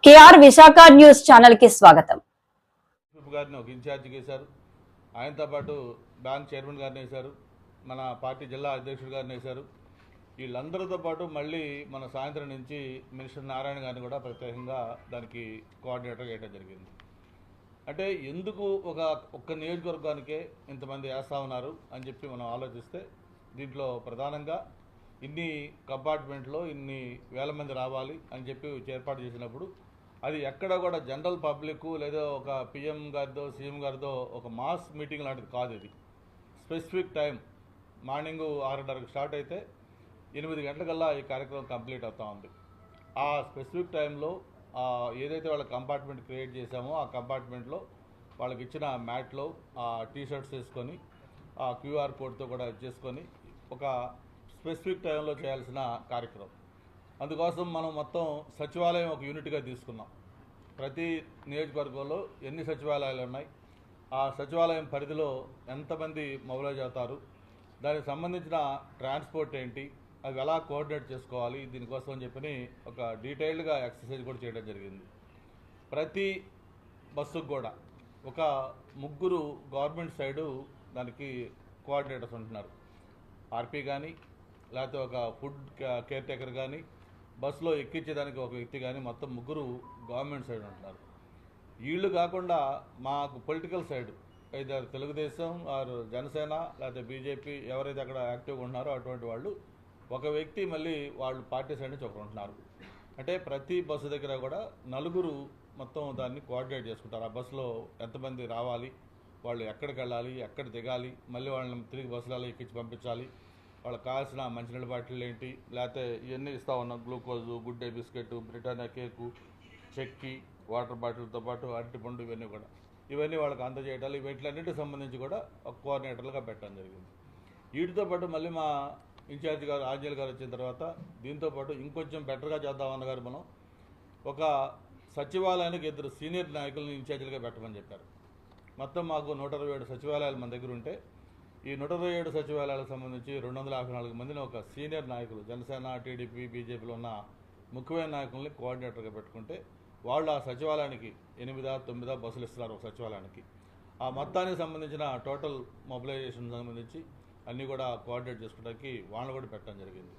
KR Visakha news channel కి స్వాగతం. గారిని ఒక ఇన్ఛార్జిగా వేశారు. ఆయనతో పాటు బ్యాంక్ చైర్మన్ గారిని వేశారు. మన పార్టీ జిల్లా అధ్యక్షుడు గారిని వేశారు. వీళ్ళందరితో పాటు మళ్ళీ మన సాయంత్రం నుంచి మినిస్టర్ నారాయణ గారిని కూడా ప్రత్యేకంగా దానికి కోఆర్డినేటర్ చేయడం జరిగింది. అంటే ఎందుకు ఒక్క నియోజకవర్గానికే ఇంతమంది వేస్తా ఉన్నారు అని చెప్పి మనం ఆలోచిస్తే దీంట్లో ప్రధానంగా ఇన్ని కంపార్ట్మెంట్లో ఇన్ని వేల మంది రావాలి అని చెప్పి ఏర్పాటు చేసినప్పుడు అది ఎక్కడ కూడా జనరల్ పబ్లిక్ లేదా ఒక పిఎం గారితో సీఎం గారితో ఒక మాస్ మీటింగ్ లాంటిది కాదు. ఇది స్పెసిఫిక్ టైం మార్నింగ్ 6:30కి స్టార్ట్ అయితే 8 గంటలకల్లా ఈ కార్యక్రమం కంప్లీట్ అవుతూ ఉంది. ఆ స్పెసిఫిక్ టైంలో ఏదైతే వాళ్ళ కంపార్ట్మెంట్ క్రియేట్ చేశామో ఆ కంపార్ట్మెంట్లో వాళ్ళకి ఇచ్చిన మ్యాట్లో ఆ టీషర్ట్స్ వేసుకొని ఆ క్యూఆర్ కోడ్తో కూడా చేసుకొని ఒక స్పెసిఫిక్ టైంలో చేయాల్సిన కార్యక్రమం. అందుకోసం మనం మొత్తం సచివాలయం ఒక యూనిట్గా తీసుకున్నాం. ప్రతి నియోజకవర్గంలో ఎన్ని సచివాలయాలు ఉన్నాయి, ఆ సచివాలయం పరిధిలో ఎంతమంది మొబిలైజ్ అవుతారు, దానికి సంబంధించిన ట్రాన్స్పోర్ట్ ఏంటి, అవి ఎలా కోఆర్డినేట్ చేసుకోవాలి, దీనికోసం అని చెప్పి ఒక డీటెయిల్డ్గా ఎక్సర్సైజ్ కూడా చేయడం జరిగింది. ప్రతి బస్సుకు కూడా ఒక 3 గవర్నమెంట్ సైడు దానికి కోఆర్డినేటర్స్ ఉంటున్నారు. ఆర్పీ కానీ లేకపోతే ఒక ఫుడ్ కేర్ టేకర్ కానీ బస్సులో ఎక్కించేదానికి ఒక వ్యక్తి కానీ మొత్తం 3 గవర్నమెంట్ సైడ్ ఉంటున్నారు. వీళ్ళు కాకుండా మాకు పొలిటికల్ సైడ్ అయితే తెలుగుదేశం ఆర్ జనసేన లేకపోతే బీజేపీ ఎవరైతే అక్కడ యాక్టివ్గా ఉన్నారో అటువంటి వాళ్ళు ఒక వ్యక్తి మళ్ళీ వాళ్ళు పార్టీ సైడ్ నుంచి ఒకరు ఉంటున్నారు. అంటే ప్రతి బస్సు దగ్గర కూడా 4 మొత్తం దాన్ని కోఆర్డినేట్ చేసుకుంటారు. ఆ బస్సులో ఎంతమంది రావాలి, వాళ్ళు ఎక్కడికి వెళ్ళాలి, ఎక్కడ దిగాలి, మళ్ళీ వాళ్ళని తిరిగి బస్సులలో ఎక్కించి పంపించాలి, వాళ్ళకి కావాల్సిన మంచినీళ్ళ బాటిల్ ఏంటి, లేకపోతే ఇవన్నీ ఇస్తూ ఉన్నాం. Glucose, good day biscuit, Britannia cake, చెక్కి, వాటర్ బాటిల్తో పాటు అరటిపండు ఇవన్నీ వాళ్ళకి అందజేయటాలు వీటిలన్నిటికి సంబంధించి కూడా ఒక కోఆర్డినేటర్లుగా పెట్టడం జరిగింది. వీటితో పాటు మళ్ళీ మా ఇన్ఛార్జ్ గారు ఆంజనేయులు గారు వచ్చిన తర్వాత దీంతోపాటు ఇంకొంచెం బెటర్గా చేద్దామన్న గారు మనం ఒక సచివాలయానికి 2 సీనియర్ నాయకులను ఇన్ఛార్జీలుగా పెట్టమని చెప్పారు. మొత్తం మాకు 127 సచివాలయాలు మన దగ్గర ఉంటే ఈ 127 సచివాలయాలకు సంబంధించి 254 మందిని ఒక సీనియర్ నాయకులు జనసేన, టీడీపీ, బీజేపీలో ఉన్న ముఖ్యమైన నాయకుల్ని కోఆర్డినేటర్గా పెట్టుకుంటే వాళ్ళు ఆ సచివాలయానికి 8-9 బస్సులు ఇస్తున్నారు. ఒక సచివాలయానికి ఆ మొత్తానికి సంబంధించిన టోటల్ మొబిలైజేషన్ సంబంధించి అన్నీ కూడా కోఆర్డినేట్ చేసుకోవడానికి వాళ్ళని కూడా పెట్టడం జరిగింది.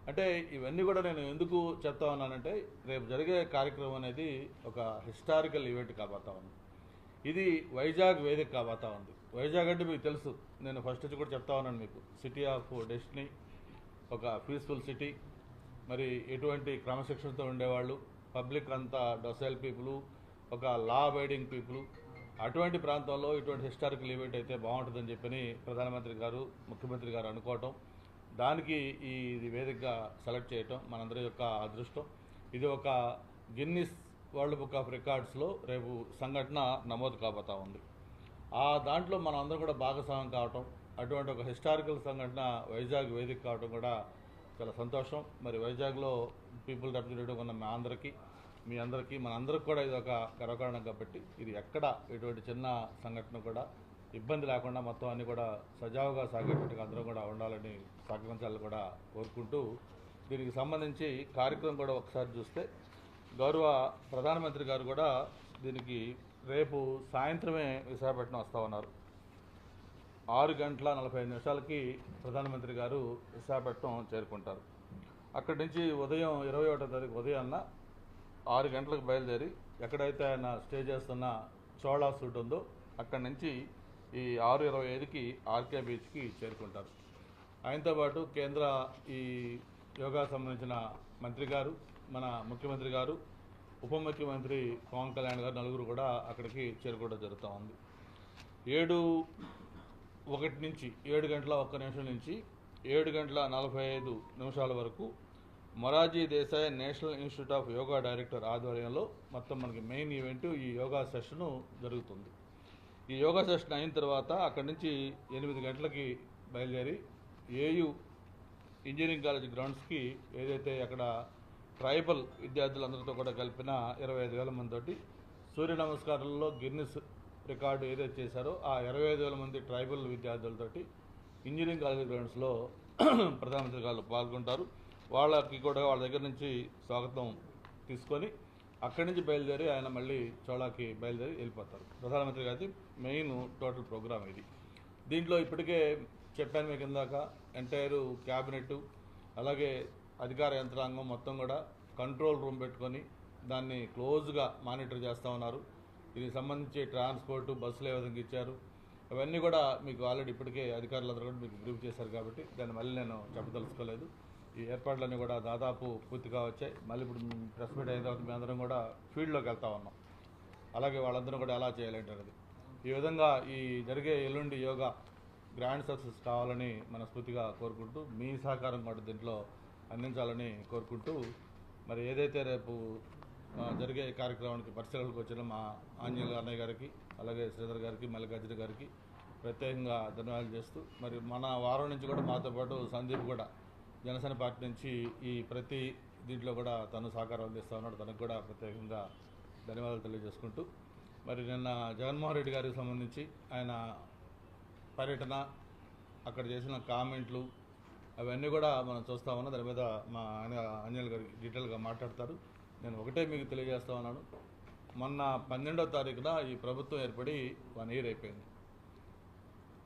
అంటే ఇవన్నీ కూడా నేను ఎందుకు చెప్తా ఉన్నానంటే రేపు జరిగే కార్యక్రమం అనేది ఒక హిస్టారికల్ ఈవెంట్ కాబోతా ఉంది. ఇది వైజాగ్ వేదిక కాబోతా ఉంది. వైజాగ్ అంటే మీకు తెలుసు, నేను ఫస్ట్ నుంచి కూడా చెప్తా ఉన్నాను మీకు, సిటీ ఆఫ్ డెస్టినీ, ఒక పీస్ఫుల్ సిటీ, మరి ఎటువంటి క్రమశిక్షణతో ఉండేవాళ్ళు, పబ్లిక్ అంతా డొసైల్ పీపుల్, ఒక లా అబైడింగ్ పీపుల్, అటువంటి ప్రాంతంలో ఇటువంటి హిస్టారికల్ ఈవెంట్ అయితే బాగుంటుందని చెప్పని ప్రధానమంత్రి గారు, ముఖ్యమంత్రి గారు అనుకోవటం, దానికి ఈ వేదికగా సెలెక్ట్ చేయటం మనందరి యొక్క అదృష్టం. ఇది ఒక గిన్నిస్ వరల్డ్ బుక్ ఆఫ్ రికార్డ్స్లో రేపు సంఘటన నమోదు కాబోతా ఉంది. ఆ దాంట్లో మనం అందరం కూడా భాగస్వామ్యం కావటం, అటువంటి ఒక హిస్టారికల్ సంఘటన వైజాగ్ వేదిక కావటం కూడా చాలా సంతోషం. మరి వైజాగ్లో పీపుల్ రిప్రజెంటేటివ్ ఉన్న మీ అందరికీ మనందరికి కూడా ఇది ఒక గర్వకారణం కాబట్టి ఇది ఎక్కడ ఎటువంటి చిన్న సంఘటన కూడా ఇబ్బంది లేకుండా మొత్తం అన్నీ కూడా సజావుగా సాగేటట్టుగా అందరం కూడా ఉండాలని సహకరించాలని కూడా కోరుకుంటూ, దీనికి సంబంధించి కార్యక్రమం కూడా ఒకసారి చూస్తే గౌరవ ప్రధానమంత్రి గారు కూడా దీనికి రేపు సాయంత్రమే విశాఖపట్నం వస్తూ ఉన్నారు. 6:45 ప్రధానమంత్రి గారు విశాఖపట్నం చేరుకుంటారు. అక్కడి నుంచి ఉదయం 21వ తారీఖు ఉదయాన్న 6 గంటలకు బయలుదేరి ఎక్కడైతే ఆయన స్టే చేస్తున్న చోళా సూట్ ఉందో అక్కడి నుంచి ఈ 6:25కి ఆర్కే బీచ్కి చేరుకుంటారు. ఆయనతో పాటు కేంద్ర ఈ యోగా సంబంధించిన మంత్రి గారు, మన ముఖ్యమంత్రి గారు, ఉప ముఖ్యమంత్రి పవన్ కళ్యాణ్ గారు 4 కూడా అక్కడికి చేరుకోవడం జరుగుతూ ఉంది. 7:01 నుంచి 7:01 నుంచి 7:45 వరకు Morarji Desai national institute of yoga director ఆధ్వర్యంలో మొత్తం మనకి మెయిన్ ఈవెంట్ ఈ యోగా సెషను జరుగుతుంది. ఈ యోగా సెషన్ అయిన తర్వాత అక్కడి నుంచి 8 గంటలకి బయలుదేరి ఏయు ఇంజనీరింగ్ కాలేజ్ గ్రౌండ్స్కి ఏదైతే అక్కడ ట్రైబల్ విద్యార్థులందరితో కూడా కలిపిన 25,000 మందితోటి సూర్య నమస్కారాల్లో గిన్నిస్ రికార్డు ఏదైతే చేశారో ఆ 25,000 మంది ట్రైబల్ విద్యార్థులతోటి ఇంజనీరింగ్ కాలేజ్ గ్రౌండ్స్లో ప్రధానమంత్రి గారు పాల్గొంటారు. వాళ్ళకి కూడా వాళ్ళ దగ్గర నుంచి స్వాగతం తీసుకొని అక్కడి నుంచి బయలుదేరి ఆయన మళ్ళీ చోళాకి బయలుదేరి వెళ్ళిపోతారు. ప్రధానమంత్రి గారి మెయిన్ టోటల్ ప్రోగ్రామ్ ఇది. దీంట్లో ఇప్పటికే చెప్పాను మీకు ఇందాక, ఎంటైర్ క్యాబినెట్ అలాగే అధికార యంత్రాంగం మొత్తం కూడా కంట్రోల్ రూమ్ పెట్టుకొని దాన్ని క్లోజ్గా మానిటర్ చేస్తూ ఉన్నారు. దీనికి సంబంధించి ట్రాన్స్పోర్టు బస్సులు ఏ విధంగా ఇచ్చారు అవన్నీ కూడా మీకు ఆల్రెడీ ఇప్పటికే అధికారులందరూ కూడా మీకు బ్రీఫ్ చేశారు కాబట్టి దాన్ని మళ్ళీ నేను చెప్పదలుచుకోలేదు. ఈ ఏర్పాట్లన్నీ కూడా దాదాపు పూర్తిగా వచ్చాయి. మళ్ళీ ఇప్పుడు ప్రెస్ మీట్ అయిన తర్వాత మేము అందరం కూడా ఫీల్డ్లోకి వెళ్తా ఉన్నాం. అలాగే వాళ్ళందరూ కూడా ఎలా చేయాలంటారు. ఈ విధంగా ఈ జరిగే ఎల్లుండి యోగా గ్రాండ్ సక్సెస్ కావాలని మనస్ఫూర్తిగా కోరుకుంటూ మీ సహకారం కూడా దీంట్లో అందించాలని కోరుకుంటూ, మరి ఏదైతే రేపు జరిగే కార్యక్రమానికి పరిశీలనకు వచ్చిన మా ఆంజనేయులు అన్నయ్య గారికి అలాగే శ్రీధర్ గారికి మల్లికార్జున గారికి ప్రత్యేకంగా ధన్యవాదాలు చేస్తూ, మరి మన వారం నుంచి కూడా మాతో పాటు సందీప్ కూడా జనసేన పార్టీ నుంచి ఈ ప్రతి దీంట్లో కూడా తను సహకారం అందిస్తూ ఉన్నాడు. తనకు కూడా ప్రత్యేకంగా ధన్యవాదాలు తెలియజేసుకుంటూ, మరి నిన్న జగన్మోహన్ రెడ్డి గారికి సంబంధించి ఆయన పర్యటన, అక్కడ చేసిన కామెంట్లు అవన్నీ కూడా మనం చూస్తూ ఉన్నాం. దాని మీద మా ఆయన ఆంజనేయులు గారు డీటెయిల్గా మాట్లాడతారు. నేను ఒకటే మీకు తెలియజేస్తా ఉన్నాను, మొన్న 12వ తారీఖున ఈ ప్రభుత్వం ఏర్పడి 1 year అయిపోయింది.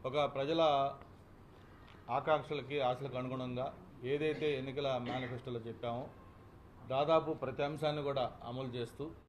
ఒక ప్రజల ఆకాంక్షలకి ఆశలకు అనుగుణంగా ఏదైతే ఎన్నికల మేనిఫెస్టోలో చెప్పామో దాదాపు ప్రతి అంశాన్ని కూడా అమలు చేస్తూ